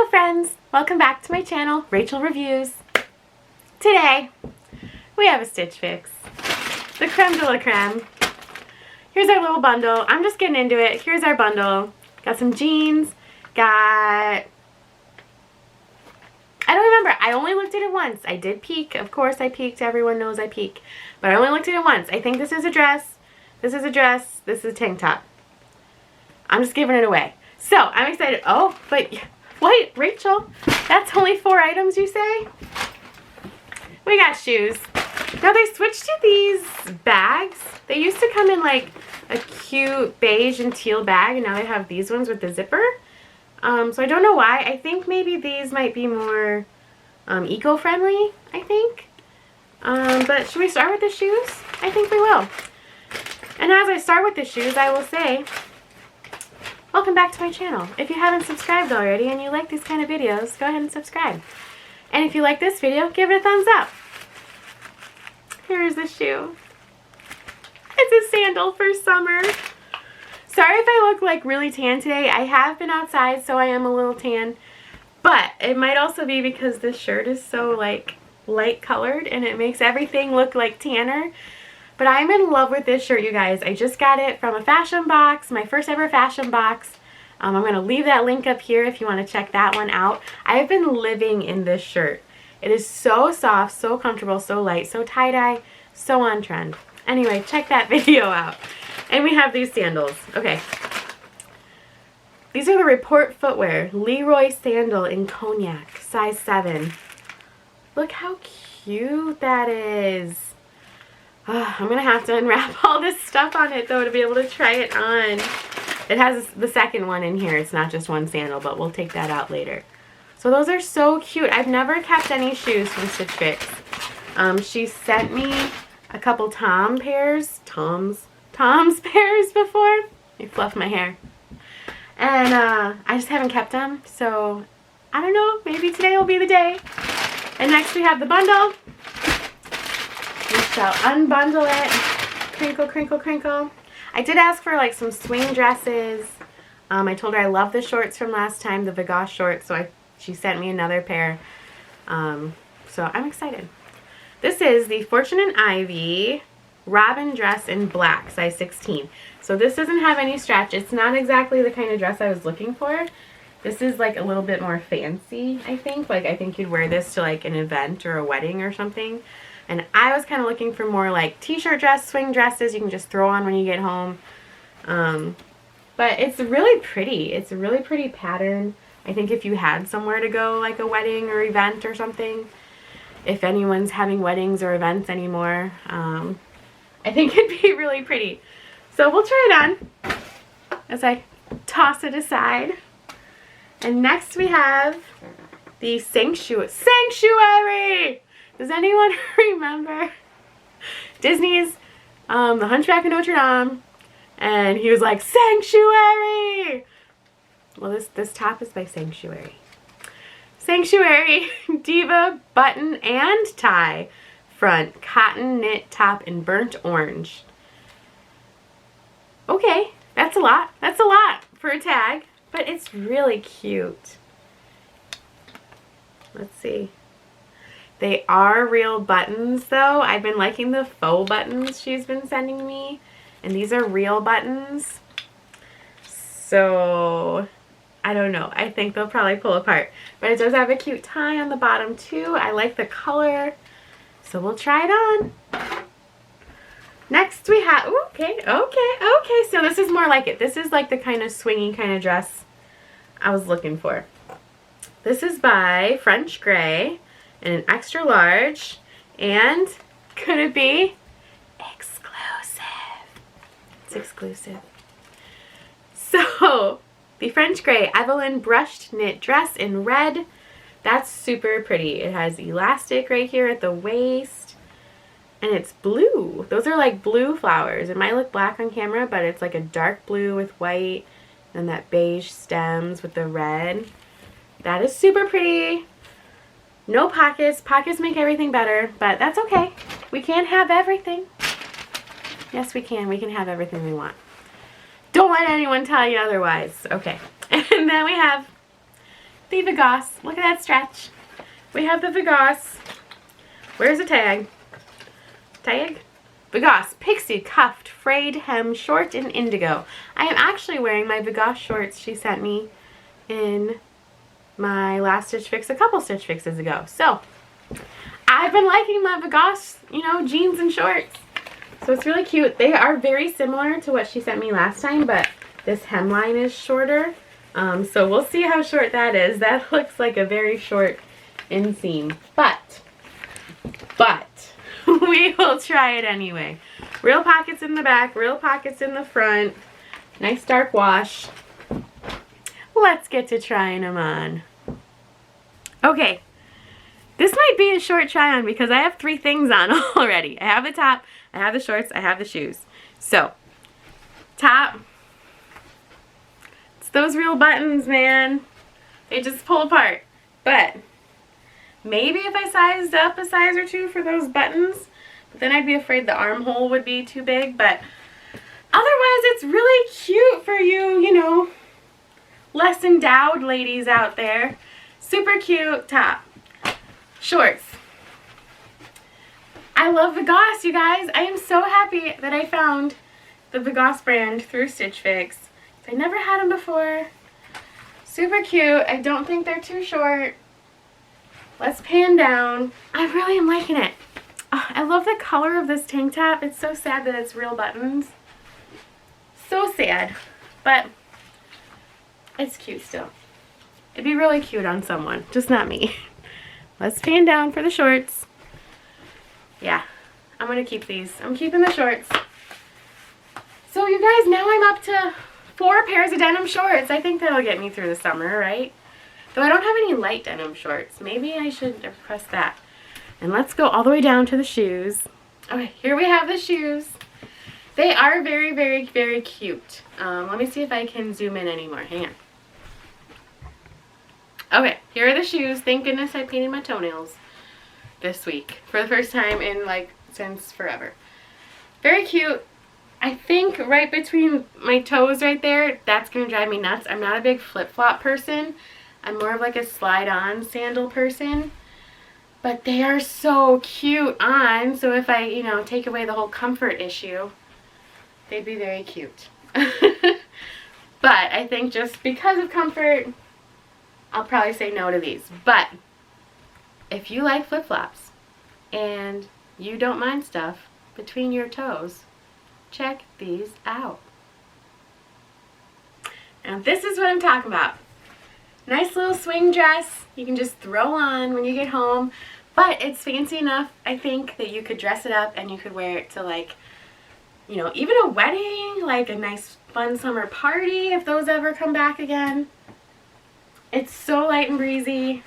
friends, welcome back to my channel, Rachel Reviews. Today, we have a Stitch Fix. The creme de la creme. Here's our little bundle. I'm just getting into it. Here's our bundle. Got some jeans, I don't remember. I only looked at it once. I did peek. Of course I peeked. Everyone knows I peek. But I only looked at it once. I think this is a dress. This is a dress. This is a tank top. I'm just giving it away. So, I'm excited. Oh, but wait, Rachel, that's only 4 items you say? We got shoes. Now they switched to these bags. They used to come in like a cute beige and teal bag, and now they have these ones with the zipper. So I don't know why. I think maybe these might be more eco-friendly, I think. But should we start with the shoes? I think we will. And as I start with the shoes, I will say, welcome back to my channel. If you haven't subscribed already and you like these kind of videos, go ahead and subscribe. And if you like this video, give it a thumbs up. Here's the shoe. It's a sandal for summer. Sorry if I look like really tan today. I have been outside, so I am a little tan. But it might also be because this shirt is so like light colored and it makes everything look like tanner. But I'm in love with this shirt, you guys. I just got it from a Fashom box, my first ever Fashom box. I'm going to leave that link up here if you want to check that one out. I've been living in this shirt. It is so soft, so comfortable, so light, so tie-dye, so on trend. Anyway, check that video out. And we have these sandals. Okay. These are the Report Footwear Leroy Sandal in Cognac, size 7. Look how cute that is. I'm going to have to unwrap all this stuff on it, though, to be able to try it on. It has the second one in here. It's not just one sandal, but we'll take that out later. So those are so cute. I've never kept any shoes from Stitch Fix. She sent me a couple Tom's pairs before. I fluff my hair. And I just haven't kept them. So I don't know. Maybe today will be the day. And next we have the bundle. We shall unbundle it. Crinkle, crinkle, crinkle. I did ask for like some swing dresses. I told her I love the shorts from last time, the Vegas shorts, so she sent me another pair. So I'm excited. This is the Fortune and Ivy Robin dress in black, size 16. So this doesn't have any stretch. It's not exactly the kind of dress I was looking for. This is like a little bit more fancy, I think. Like I think you'd wear this to like an event or a wedding or something. And I was kind of looking for more like t-shirt dress, swing dresses you can just throw on when you get home. But it's really pretty. It's a really pretty pattern. I think if you had somewhere to go, like a wedding or event or something, if anyone's having weddings or events anymore, I think it'd be really pretty. So we'll try it on as I toss it aside. And next we have the Sanctuary. Does anyone remember Disney's The Hunchback of Notre Dame? And he was like, Sanctuary! Well, this top is by Sanctuary. Sanctuary Diva button and tie front cotton knit top in burnt orange. Okay, that's a lot. That's a lot for a tag, but it's really cute. Let's see. They are real buttons, though. I've been liking the faux buttons she's been sending me. And these are real buttons. So, I don't know. I think they'll probably pull apart. But it does have a cute tie on the bottom, too. I like the color. So, we'll try it on. Next, we have... Ooh, okay. So, this is more like it. This is like the kind of swingy kind of dress I was looking for. This is by French Gray. And an extra large, and could it be exclusive? It's exclusive. So, the French Gray Evelyn brushed knit dress in red. That's super pretty. It has elastic right here at the waist, and it's blue. Those are like blue flowers. It might look black on camera, but it's like a dark blue with white, and that beige stems with the red. That is super pretty. No pockets. Pockets make everything better, but that's okay. We can't have everything. Yes, we can. We can have everything we want. Don't let anyone tell you otherwise. Okay. And then we have the Vagos. Look at that stretch. We have the Vagos. Where's the tag? Tag? Vagos Pixie Cuffed Frayed Hem Short in Indigo. I am actually wearing my Vagos shorts she sent me in my last Stitch Fix a couple Stitch Fixes ago. So, I've been liking my Vagos, you know, jeans and shorts. So it's really cute. They are very similar to what she sent me last time, but this hemline is shorter. So we'll see how short that is. That looks like a very short inseam. But we will try it anyway. Real pockets in the back, real pockets in the front. Nice dark wash. Let's get to trying them on. Okay, this might be a short try on because I have 3 things on already. I have the top, I have the shorts, I have the shoes. So, top. It's those real buttons, man. They just pull apart. But maybe if I sized up a size or 2 for those buttons, but then I'd be afraid the armhole would be too big. But otherwise, it's really cute for you, you know, less endowed ladies out there. Super cute top. Shorts. I love Vagos, you guys. I am so happy that I found the Vagos brand through Stitch Fix. I never had them before. Super cute. I don't think they're too short. Let's pan down. I really am liking it. Oh, I love the color of this tank top. It's so sad that it's real buttons. So sad. But it's cute still. It'd be really cute on someone, just not me. Let's pan down for the shorts. Yeah, I'm going to keep these. I'm keeping the shorts. So you guys, now I'm up to 4 pairs of denim shorts. I think that'll get me through the summer, right? Though I don't have any light denim shorts. Maybe I should request that. And let's go all the way down to the shoes. Okay, here we have the shoes. They are very, very, very cute. Let me see if I can zoom in anymore. Hang on. Okay, here are the shoes. Thank goodness I painted my toenails this week. For the first time in, like, since forever. Very cute. I think right between my toes right there, that's going to drive me nuts. I'm not a big flip-flop person. I'm more of like a slide-on sandal person. But they are so cute on, so if I, you know, take away the whole comfort issue, they'd be very cute. But I think just because of comfort, I'll probably say no to these. But if you like flip-flops and you don't mind stuff between your toes, check these out. Now this is what I'm talking about. Nice little swing dress you can just throw on when you get home. But it's fancy enough, I think, that you could dress it up and you could wear it to, like, you know, even a wedding, like a nice fun summer party if those ever come back again. It's so light and breezy.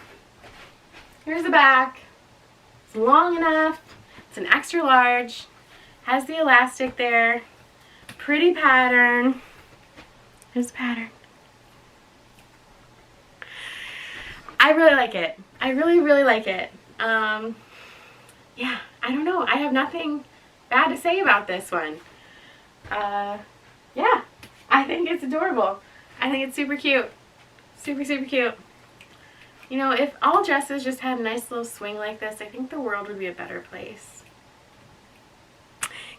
Here's the back. It's long enough. It's an extra large. Has the elastic there. Pretty pattern. Here's the pattern. I really like it. I really, really like it. Yeah, I don't know. I have nothing bad to say about this one. Yeah, I think it's adorable. I think it's super cute. Super, super cute. You know, if all dresses just had a nice little swing like this, I think the world would be a better place.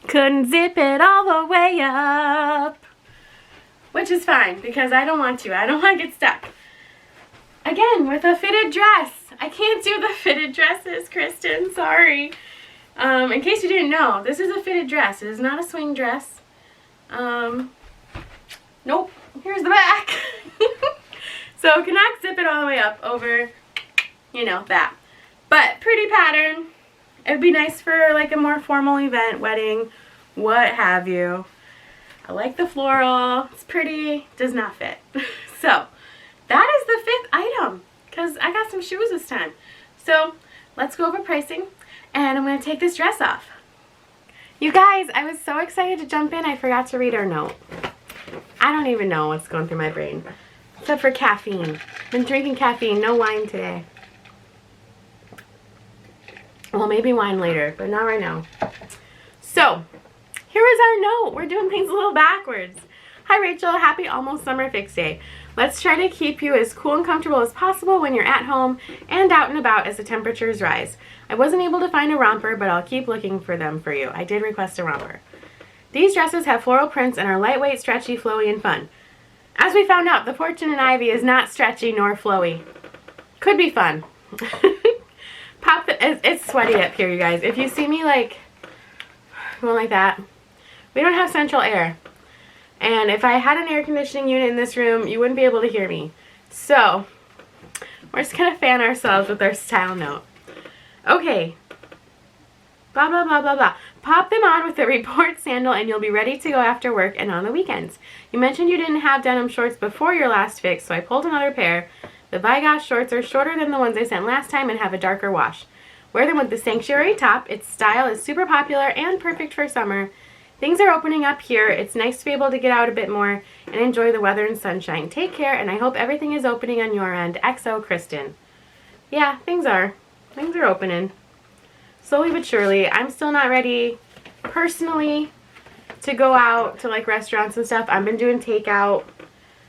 Couldn't zip it all the way up. Which is fine, because I don't want to. I don't want to get stuck. Again, with a fitted dress. I can't do the fitted dresses, Kristen. Sorry. In case you didn't know, this is a fitted dress. It is not a swing dress. Nope. Here's the back. So cannot zip it all the way up over, you know, that. But pretty pattern. It would be nice for like a more formal event, wedding, what have you. I like the floral. It's pretty. Does not fit. So that is the 5th item because I got some shoes this time. So let's go over pricing and I'm going to take this dress off. You guys, I was so excited to jump in I forgot to read our note. I don't even know what's going through my brain. Except for caffeine. Been drinking caffeine, no wine today. Well, maybe wine later, but not right now. So, here is our note. We're doing things a little backwards. Hi Rachel, happy almost summer fix day. Let's try to keep you as cool and comfortable as possible when you're at home and out and about as the temperatures rise. I wasn't able to find a romper, but I'll keep looking for them for you. I did request a romper. These dresses have floral prints and are lightweight, stretchy, flowy, and fun. As we found out, the Fortune and Ivy is not stretchy nor flowy. Could be fun. It's sweaty up here, you guys. If you see me like going like that, we don't have central air. And if I had an air conditioning unit in this room, you wouldn't be able to hear me. So, we're just going to fan ourselves with our style note. Okay. Blah, blah, blah, blah, blah. Pop them on with the Report sandal and you'll be ready to go after work and on the weekends. You mentioned you didn't have denim shorts before your last fix, so I pulled another pair. The Vigosh shorts are shorter than the ones I sent last time and have a darker wash. Wear them with the Sanctuary top. Its style is super popular and perfect for summer. Things are opening up here. It's nice to be able to get out a bit more and enjoy the weather and sunshine. Take care, and I hope everything is opening on your end. XO, Kristen. Yeah, things are. Things are opening. Slowly but surely. I'm still not ready, personally, to go out to, like, restaurants and stuff. I've been doing takeout,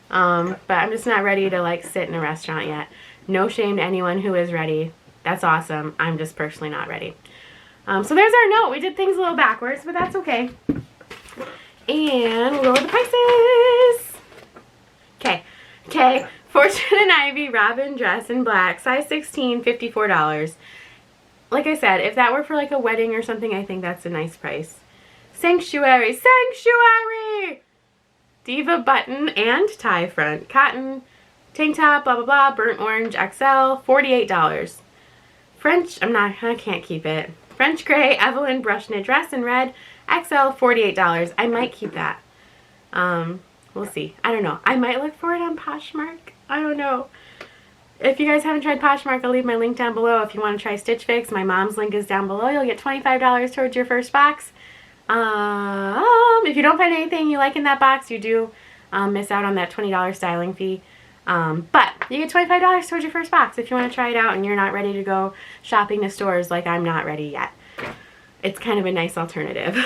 but I'm just not ready to, like, sit in a restaurant yet. No shame to anyone who is ready. That's awesome. I'm just personally not ready. So there's our note. We did things a little backwards, but that's okay. And we'll go with the prices. Okay. Fortune and Ivy Robin dress in black, size 16, $54. Like I said, if that were for like a wedding or something, I think that's a nice price. Sanctuary. Diva button and tie front. Cotton, tank top, blah, blah, blah, burnt orange, XL, $48. French, I can't keep it. French gray, Evelyn brush knit dress in red, XL, $48. I might keep that. We'll see. I don't know. I might look for it on Poshmark. I don't know. If you guys haven't tried Poshmark, I'll leave my link down below. If you want to try Stitch Fix, my mom's link is down below. You'll get $25 towards your first box. If you don't find anything you like in that box, you do miss out on that $20 styling fee. But you get $25 towards your first box if you want to try it out and you're not ready to go shopping to stores like I'm not ready yet. It's kind of a nice alternative.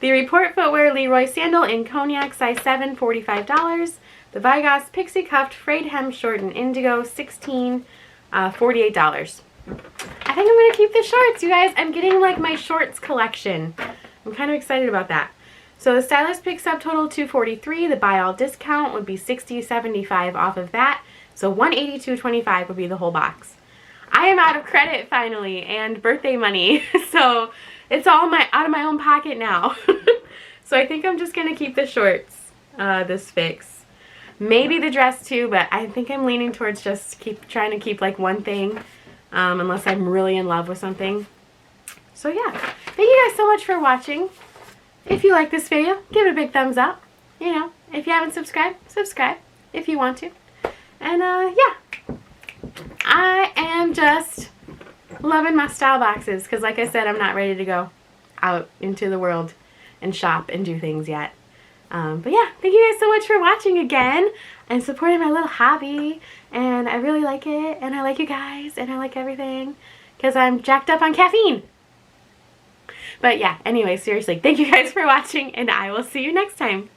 The Report Footwear Leroy Sandal in Cognac, size 7, $45. The Vigosh Pixie Cuffed Frayed Hem Short in Indigo, 16, $48. I think I'm going to keep the shorts, you guys. I'm getting like my shorts collection. I'm kind of excited about that. So the Stylist picks up total $243. The buy all discount would be $60.75 off of that. So $182.25 would be the whole box. I am out of credit finally and birthday money. So it's all out of my own pocket now. So I think I'm just going to keep the shorts this fix. Maybe the dress too, but I think I'm leaning towards just trying to keep like one thing unless I'm really in love with something. So yeah, thank you guys so much for watching. If you like this video, give it a big thumbs up. You know, if you haven't subscribed, subscribe if you want to. And yeah, I am just loving my style boxes because like I said, I'm not ready to go out into the world and shop and do things yet. But yeah, thank you guys so much for watching again and supporting my little hobby. And I really like it. And I like you guys. And I like everything because I'm jacked up on caffeine. But yeah, anyway, seriously, thank you guys for watching and I will see you next time.